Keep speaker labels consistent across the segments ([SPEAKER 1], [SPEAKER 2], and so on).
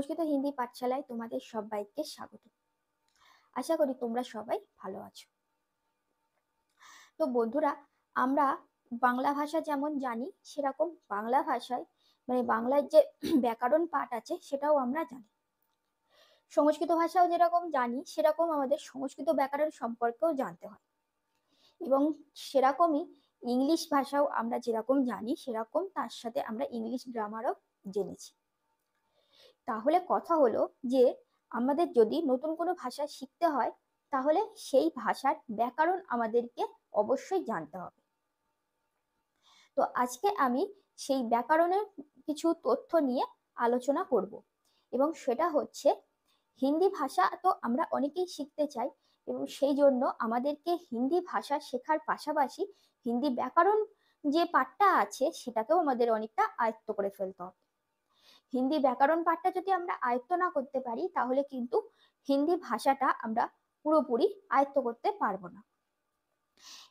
[SPEAKER 1] সংস্কৃত হিন্দি পাঠশালায় তোমাদের সবাইকে স্বাগত। আশা করি তোমরা সবাই ভালো আছো। তো বন্ধুরা, আমরা বাংলা ভাষা যেমন জানি সেরকম বাংলা ভাষায় বাংলার যে ব্যাকরণ পাঠ আছে সেটাও আমরা জানি। সংস্কৃত ভাষাও যেরকম জানি সেরকম আমাদের সংস্কৃত ব্যাকরণ সম্পর্কেও জানতে হয়, এবং সেরকমই ইংলিশ ভাষাও আমরা যেরকম জানি সেরকম তার সাথে আমরা ইংলিশ গ্রামারও জেনেছি। তাহলে কথা হলো যে আমাদের যদি নতুন কোনো ভাষা শিখতে হয় তাহলে সেই ভাষার ব্যাকরণ আমাদেরকে অবশ্যই জানতে হবে। তো আজকে আমি সেই ব্যাকরণের কিছু তথ্য নিয়ে আলোচনা করব, এবং সেটা হচ্ছে হিন্দি ভাষা তো আমরা অনেকেই শিখতে চাই, এবং সেই জন্য আমাদেরকে হিন্দি ভাষা শেখার পাশাপাশি হিন্দি ব্যাকরণ যে পাঠটা আছে সেটাকেও আমাদের অনেকটা আয়ত্ত করে ফেলতে হবে। হিন্দি ব্যাকরণ পাঠটা যদি আমরা আয়ত্ত না করতে পারি তাহলে কিন্তু হিন্দি ভাষাটা আমরা পুরোপুরি আয়ত্ত করতে পারবো না।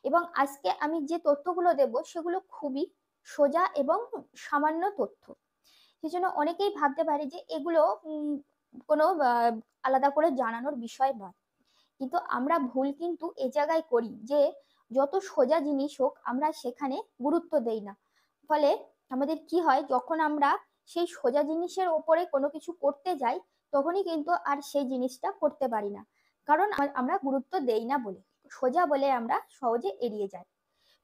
[SPEAKER 1] এবং আজকে আমি যে তথ্যগুলো দেব সেগুলো খুবই সোজা এবং সামান্য তথ্য, সেজন্য অনেকেই ভাবতে পারে যে এগুলো কোনো আলাদা করে জানানোর বিষয় নয়। কিন্তু আমরা ভুল কিন্তু এ জায়গায় করি যে যত সোজা জিনিস হোক আমরা সেখানে গুরুত্ব দেই না। ফলে আমাদের কি হয়, যখন আমরা সেই সোজা জিনিসের ওপরে কোনো কিছু করতে যাই তখনই কিন্তু আর সেই জিনিসটা করতে পারি না, কারণ আমরা গুরুত্ব দেই না বলে, সোজা বলে আমরা সহজে এড়িয়ে যাই।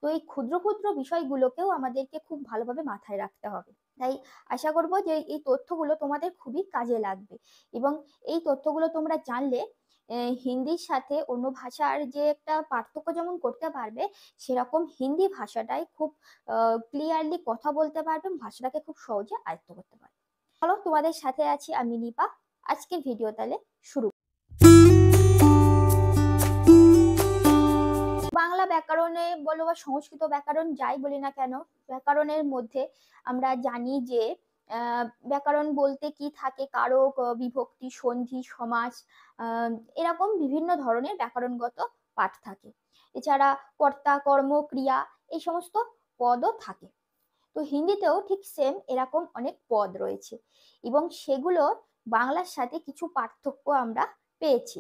[SPEAKER 1] তো এই ক্ষুদ্র ক্ষুদ্র বিষয়গুলোকেও আমাদেরকে খুব ভালোভাবে মাথায় রাখতে হবে। তাই আশা করব যে এই তথ্যগুলো তোমাদের খুবই কাজে লাগবে, এবং এই তথ্যগুলো তোমরা জানলে হিন্দির সাথে অন্য ভাষার যে একটা পার্থক্য যেমন করতে পারবে, সেরকম হিন্দি ভাষাটাই খুব ক্লিয়ারলি কথা বলতে পারবে, ভাষাটাকে খুব সহজে আয়ত্ত করতে পারবে। চলো, তোমাদের সাথে আছি আমি নিপা। আজকের ভিডিও তাহলে শুরু। বাংলা ব্যাকরণে বলো বা সংস্কৃত ব্যাকরণ যাই বলি না কেন, ব্যাকরণের মধ্যে আমরা জানি যে ব্যাকরণ বলতে কি থাকে, কারক, বিভক্তি, সন্ধি, সমাস, এরকম বিভিন্ন ধরনের ব্যাকরণগত পাঠ থাকে। এছাড়া কর্তা, কর্ম, ক্রিয়া এই সমস্ত পদও থাকে। তো হিন্দিতেও ঠিক সেম এরকম অনেক পদ রয়েছে, এবং সেগুলো বাংলার সাথে কিছু পার্থক্য আমরা পেয়েছি।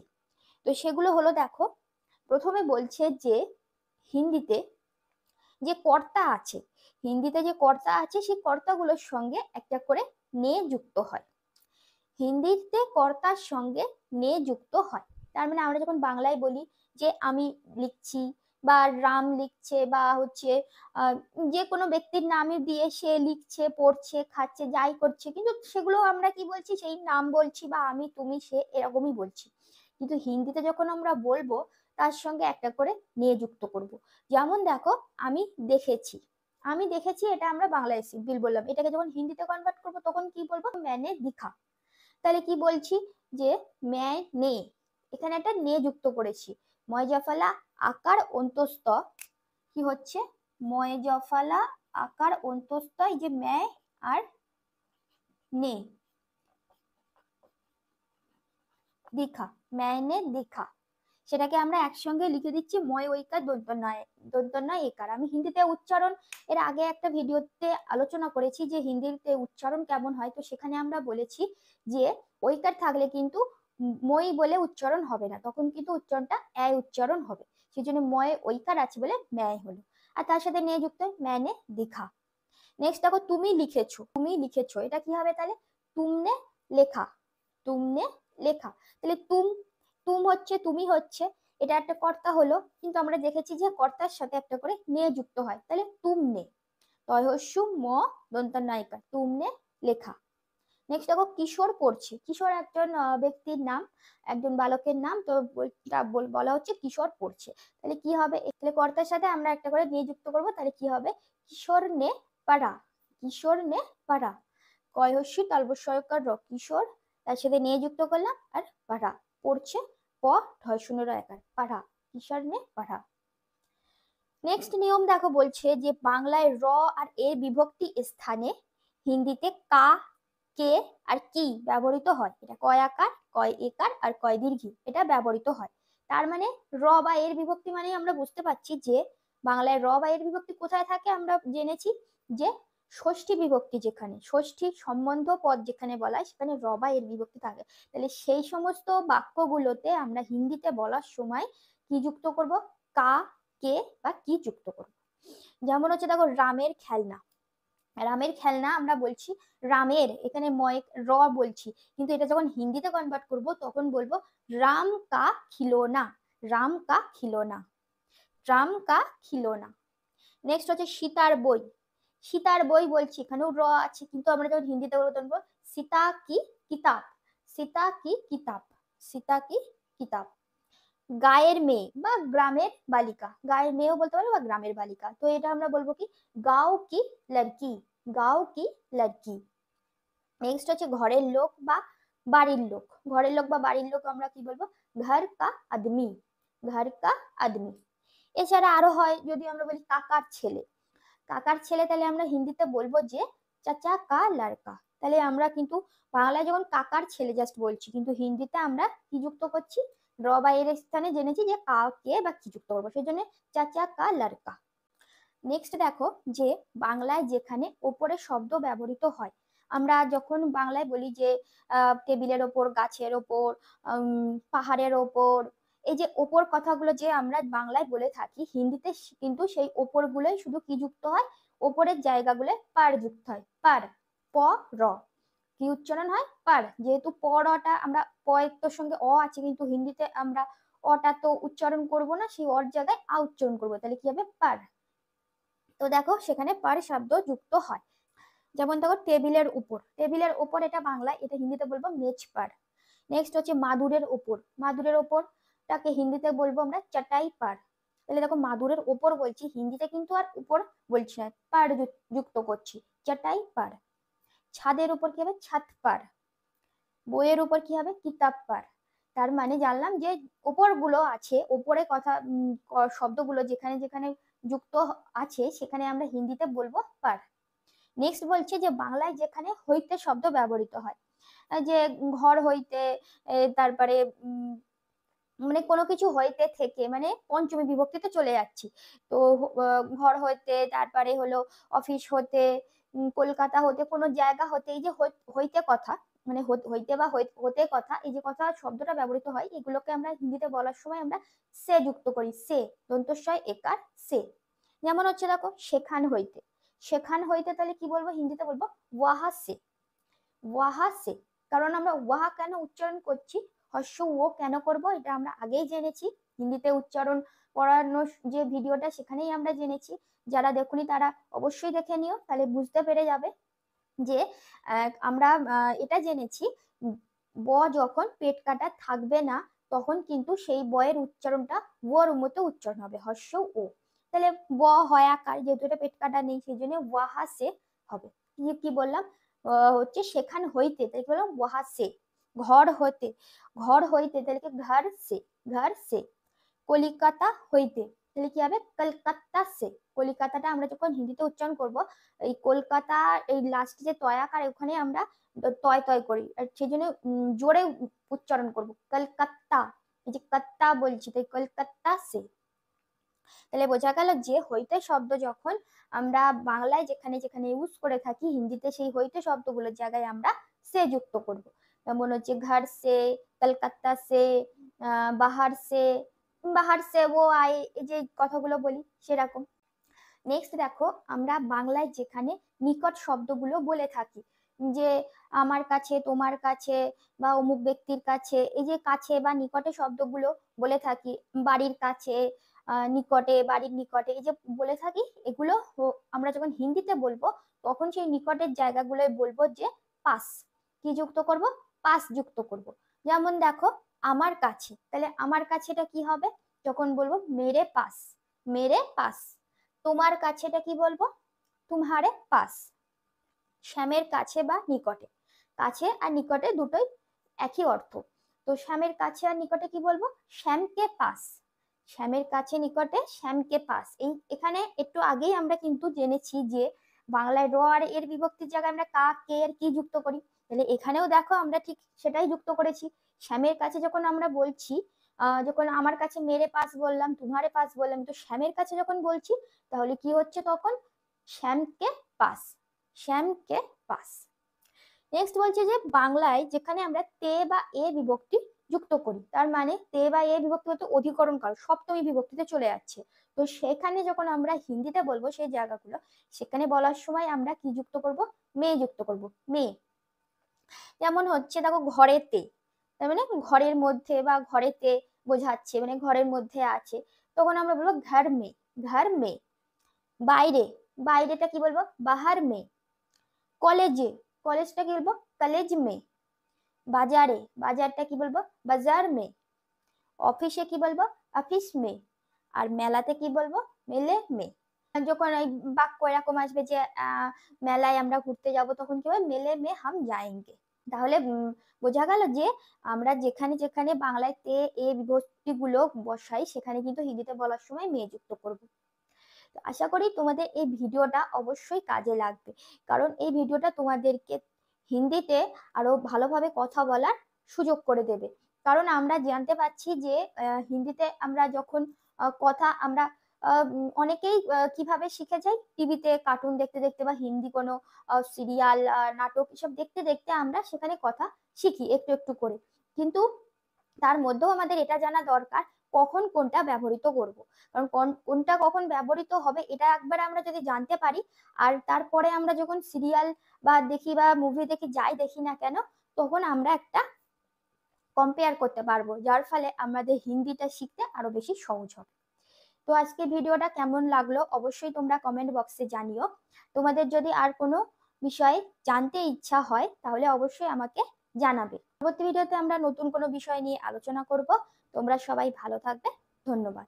[SPEAKER 1] তো সেগুলো হলো, দেখো, প্রথমে বলছে যে হিন্দিতে যে কর্তা আছে, সেই কর্তাগুলোর সঙ্গে একটা করে নে যুক্ত হয়। হিন্দিতে কর্তার সঙ্গে নে যুক্ত হয়। তার মানে আমরা যখন বাংলায় বলি যে আমি লিখছি, বা রাম লিখছে, বা হচ্ছে যে কোনো ব্যক্তির নামই দিয়ে সে লিখছে, পড়ছে, খাচ্ছে, যাই করছে, কিন্তু সেগুলো আমরা কি বলছি, সেই নাম বলছি, বা আমি, তুমি, সে এরকমই বলছি। কিন্তু হিন্দিতে যখন আমরা বলবো তার সঙ্গে একটা করে নে যুক্ত করব। যেমন দেখো, আমি দেখেছি, এটা আমরা বাংলায় সিম্পল বললাম, এটাকে যখন হিন্দিতে কনভার্ট করবো তখন কি বলবো, मैंने दिखा। তাহলে কি বলছি, যে मैंने, এখানে একটা নে যুক্ত করেছি। ময়জাফালা আকার অন্তস্থ কি হচ্ছে, ময়জাফালা আকার অন্তস্থ, এই যে मैं আর ने, দিখা, मैंने दिखा, সেটাকে আমরা একসঙ্গে লিখে দিচ্ছি ময় ঐকার দন্তন্নয় একার। আমি হিন্দিতে উচ্চারণ এর আগে একটা ভিডিওতে আলোচনা করেছি যে হিন্দিতে উচ্চারণ কেমন হয়, তো সেখানে আমরা বলেছি যে ঐকার থাকলে কিন্তু মই বলে উচ্চারণ হবে না, তখন কিন্তু উচ্চারণটা এ উচ্চারণ হবে, সেই জন্য ময় ঐকার আছে বলে ম্যায় হলো, আর তার সাথে নিয়ে যুক্ত मैंने दिखा। নেক্সট দেখো, তুমি লিখেছো, এটা কি হবে তাহলে, তুমনে লেখা, তাহলে তুম হচ্ছে, তুমি হচ্ছে, এটা একটা কর্তা হলো, কিন্তু আমরা দেখেছি যে কর্তার সাথে একটা করে নে যুক্ত হয়, তাহলে তুমনে, তয়স্যু ম দন্তনায়িকা, তুমনে লেখা। নেক্সট দেখো, কিশোর পড়ছে, কিশোর একজন ব্যক্তির নাম, একজন বালকের নাম, তো বলা হচ্ছে কিশোর পড়ছে, তাহলে কি হবে, তাহলে কর্তার সাথে আমরা একটা করে নে যুক্ত করবো, তাহলে কি হবে, কিশোর নে পাড়া, কয়হস্যি তালবস্যয়কার র, কিশোর, তার সাথে নে যুক্ত করলাম, আর পাড়া, পড়ছে, প ঢয় শূন্য একার, পাড়া, কিশোর নে পাড়া। নেক্সট নিয়ম দেখো, বলছে যে বাংলায় র আর এর বিভক্তি স্থানে হিন্দিতে কা, কে আর কি ব্যবহৃত হয়। এটা কয় আকার, কয় একার আর কয় দীর্ঘী, এটা ব্যবহৃত হয়। তার মানে র বা এর বিভক্তি মানে আমরা বুঝতে পারছি যে বাংলায় র বা এর বিভক্তি কোথায় থাকে, আমরা জেনেছি যে ষষ্ঠী বিভক্তি যেখানে, ষষ্ঠী সম্বন্ধ পদ যেখানে বলা হয় সেখানে র বা এর বিভক্তি থাকে। তাহলে সেই সমস্ত বাক্যগুলোতে আমরা হিন্দিতে বলার সময় কি যুক্ত করব, কা, কে বা কি যুক্ত করব। যেমন হচ্ছে দেখো রামের খেলনা, রামের খেলনা আমরা বলছি রামের, এখানে ময় র বলছি, কিন্তু এটা যখন হিন্দিতে কনভার্ট করব তখন বলবো রাম কা খিলোনা, রাম কা খিলোনা, রাম কা খিলোনা। নেক্সট হচ্ছে সীতার বই, সীতার বই বলছি এখানেও র আছে, কিন্তু আমরা যখন হিন্দিতে বলবো তখন বলবো সীতা কি কিতাব, সীতা কি কিতাব, সীতা কি কিতাব। গায়ের মেয়ে বা গ্রামের বালিকা, গায়ের মেয়েও বলতে পারো বা গ্রামের বালিকা, তো এটা আমরা বলবো কি গাঁও কি লড়কি, গাঁও কি লড়কি। নেক্সট হচ্ছে ঘরের লোক বা বাড়ির লোক, ঘরের লোক বা বাড়ির লোক আমরা কি বলবো ঘর কা আদমি, ঘর কা আদমি। এছাড়া আরো হয় যদি আমরা বলি কাকার ছেলে, কাকার ছেলে তাহলে আমরা হিন্দিতে বলবো যে চাচা কা লড়কা। তাহলে আমরা কিন্তু বাংলায় যখন কাকার ছেলে জাস্ট বলছি, কিন্তু হিন্দিতে আমরা কি যুক্ত করছি, র বা এর স্থানে জেনেছি যে কাকে বা কি যুক্ত করবো, সেই জন্য চাচা কা লড়কা। নেক্সট দেখো যে বাংলায় যেখানে ওপরে শব্দ ব্যবহৃত হয়, আমরা যখন বাংলায় বলি যে টেবিলের ওপর, গাছের ওপর, পাহাড়ের ওপর, এই যে ওপর কথাগুলো যে আমরা বাংলায় বলে থাকি, হিন্দিতে কিন্তু সেই ওপর গুলোই শুধু কি যুক্ত হয়, ওপরের জায়গাগুলো পার যুক্ত হয়, পার, প র, কি উচ্চারণ হয় পার। যেহেতু প রটা আমরা প এর সঙ্গে অ আছে, কিন্তু হিন্দিতে আমরা অটা তো উচ্চারণ করব না, সেই অর জায়গায় আ উচ্চারণ করবো, তাহলে কি হবে পার। তো দেখো সেখানে পার শব্দ যুক্ত হয়। যেমন দেখো টেবিলের উপর, টেবিলের উপর এটা বাংলা, এটা হিন্দিতে বলবো মেজ পার। নেক্সট হচ্ছে মাদুরের উপর, মাদুরের উপরটাকে হিন্দিতে বলবো আমরা চাটাই পার। তাহলে দেখো মাদুরের উপর বলছি, হিন্দিতে কিন্তু আর উপর বলছি না, পার যুক্ত করছি, চাটাই পার। ছাদের উপর কি হবে ছাদ পার, বইয়ের উপর কি হবে কিতাব পার। তার মানে জানলাম যে উপর গুলো আছে, উপরে কথা শব্দগুলো যেখানে যেখানে যুক্ত আছে সেখানে আমরা হিন্দিতে বলবো পার। নেক্সট বলছে যে বাংলায় যেখানে হইতে শব্দ ব্যবহৃত হয়, যে ঘর হইতে, তারপরে মানে কোনো কিছু হইতে থেকে, মানে পঞ্চমী বিভক্তিতে চলে যাচ্ছি, তো ঘর হইতে, তারপরে হলো অফিস হতে, কলকাতা হতে, কোনো জায়গা হতে, এই যে হইতে কথা, মানে হইতে বা হতে কথা, এই যে কথা শব্দটা ব্যবহৃত হয়, এগুলোকে আমরা হিন্দিতে বলার সময় আমরা সে যুক্ত করি, সে দন্তস্বয় একার সে। যেমন হচ্ছে দেখো সেখান হইতে, সেখান হইতে তাহলে কি বলবো হিন্দিতে বলবো ওয়াহা সে, ওয়াহা সে। কারণ আমরা ওয়াহা কেন উচ্চারণ করছি, হর্ষ ও কেন করব এটা আমরা আগেই জেনেছি, হিন্দিতে উচ্চারণ পড়ানোর যে ভিডিওটা সেখানেই আমরা জেনেছি। যারা দেখুনি তারা অবশ্যই দেখে নিও, তাহলে বুঝতে পেরে যাবে যে আমরা এটা জেনেছি ব যখন পেট কাটা থাকবে না, তখন কিন্তু সেই বয়ের উচ্চারণটা ওর মতো উচ্চারণ হবে, হর্ষ ও। তাহলে ব হয় আকার, যেহেতু এটা পেট কাটা নেই সেই জন্য ওয়াহা সে হবে। কি বললাম হচ্ছে সেখান হইতে, তাই কি বললাম ওয়াহা সে। ঘর হতে, ঘর হইতে তাহলে কি ঘর সে, ঘর সে। কলিকাতা হইতে তাহলে কি হবে কলকাতা সে। কলিকাতাটা আমরা যখন হিন্দিতে উচ্চারণ করব, এই কলকাতা এই লাস্টে যে তয়াকার ওখানে আমরা তয় তয় করি, আর সেই জন্য জোরে উচ্চারণ করব কলকাতা, এই যে কাত্তা বলছি তাই কলকাতা সে। তাহলে বোঝা গেল যে হইতে শব্দ যখন আমরা বাংলায় যেখানে যেখানে ইউজ করে থাকি, হিন্দিতে সেই হইতে শব্দগুলোর জায়গায় আমরা সে যুক্ত করব। যেমন হচ্ছে ঘর সে, কলকাতা সে, বাহার সে, বাহার সে ও আয়ে, এই যে কথাগুলো বলি সেরকম। নেক্সট দেখো আমরা বাংলায় যেখানে নিকট শব্দগুলো বলে থাকি, যে আমার কাছে, তোমার কাছে বা অমুক ব্যক্তির কাছে, এই যে কাছে বা নিকটে শব্দগুলো বলে থাকি, বাড়ির কাছে, নিকটে, বাড়ির নিকটে, এই যে বলে থাকি, এগুলো আমরা যখন হিন্দিতে বলবো তখন সেই নিকটের জায়গাগুলোয় বলবো যে পাস, কি যুক্ত করব পাস যুক্ত করব। যেমন দেখো আমার কাছে, তাহলে আমার কাছেটা কি হবে যখন বলবো মেরে পাস, মেরে পাস। তোমার কাছেটা কি বলবো তুমহারে পাস। শ্যামের কাছে বা নিকটে, কাছে আর নিকটে দুটোই একই অর্থ, তো শ্যামের কাছে আর নিকটে কি বলবো শ্যামকে পাস, শ্যামের কাছে নিকটে শ্যামকে পাস। এই এখানে একটু আগেই আমরা কিন্তু জেনেছি যে বাংলায় র আর এর বিভক্তির জায়গায় আমরা কা কে আর কি যুক্ত করি, তাহলে এখানেও দেখো আমরা ঠিক সেটাই যুক্ত করেছি। শ্যামের কাছে যখন আমরা বলছি, যখন আমার কাছে মেরে পাস বললাম, তোমারে পাস বললাম, তো শ্যামের কাছে যখন বলছি তাহলে কি হচ্ছে তখন শ্যামকে পাস। শ্যাম কে পাস। নেক্সট বলছে যে বাংলায় যেখানে আমরা তে বা এ বিভক্তি যুক্ত করি, তার মানে তে বা এ বিভক্তি বলতে অধিকরণ কাল, সপ্তমী বিভক্তিতে চলে যাচ্ছে। তো সেখানে যখন আমরা হিন্দিতে বলবো সেই জায়গাগুলো, সেখানে বলার সময় আমরা কি যুক্ত করব? মে যুক্ত করব, মে। যেমন হচ্ছে দেখো ঘরেতে, তার মানে ঘরের মধ্যে বা ঘরেতে বোঝাচ্ছে, মানে ঘরের মধ্যে আছে, তখন আমরা বলবো ঘর মে, ঘর মে। বাইরে, বাইরেটা কি বলবো? বাহার মে। কলেজে, কলেজটা কি বলবো? কলেজ মে। বাজারে, বাজারটা কি বলবো? বাজার মে। অফিসে কি বলবো? অফিস মে। আর মেলাতে কি বলবো? মেলে মে। যখন এই বাক্য এরকম আসবে যে মেলায় আমরা ঘুরতে যাব, তখন কি হবে? মেলে মে হাম যায়েঙ্গে। তাহলে বোঝা গেল যে আমরা যেখানে যেখানে বাংলায় তে এ বিভক্তি গুলো বসাই, সেখানে কিন্তু হিন্দিতে বলার সময় মে যুক্ত করবো। তো আশা করি তোমাদের এই ভিডিওটা অবশ্যই কাজে লাগবে, কারণ এই ভিডিওটা তোমাদেরকে হিন্দিতে আরো ভালোভাবে কথা বলার সুযোগ করে দেবে। কারণ আমরা জানতে পারছি যে হিন্দিতে আমরা যখন কথা আমরা অনেকেই কিভাবে শিখে যাই, টিভিতে কার্টুন দেখতে দেখতে বা হিন্দি কোনো সিরিয়াল নাটক এসব দেখতে দেখতে আমরা সেখানে কথা শিখি একটু একটু করে। কিন্তু তার মধ্যেও আমাদের এটা জানা দরকার কখন কোনটা ব্যবহৃত করব, কারণ কোনটা কখন ব্যবহৃত হবে এটা একবার আমরা যদি জানতে পারি, আর তারপরে আমরা যখন সিরিয়াল বা দেখি বা মুভি দেখি, যাই দেখি না কেন, তখন আমরা একটা কম্পেয়ার করতে পারবো, যার ফলে আমাদের হিন্দিটা শিখতে আরো বেশি সহজ হবে। তো আজকে ভিডিওটা কেমন লাগলো অবশ্যই তোমরা কমেন্ট বক্সে জানিও। তোমাদের যদি আর কোনো বিষয়ে জানতে ইচ্ছা হয় তাহলে অবশ্যই আমাকে জানাবে। পরবর্তী ভিডিওতে আমরা নতুন কোনো বিষয় নিয়ে আলোচনা করব। তোমরা সবাই ভালো থাকবে। ধন্যবাদ।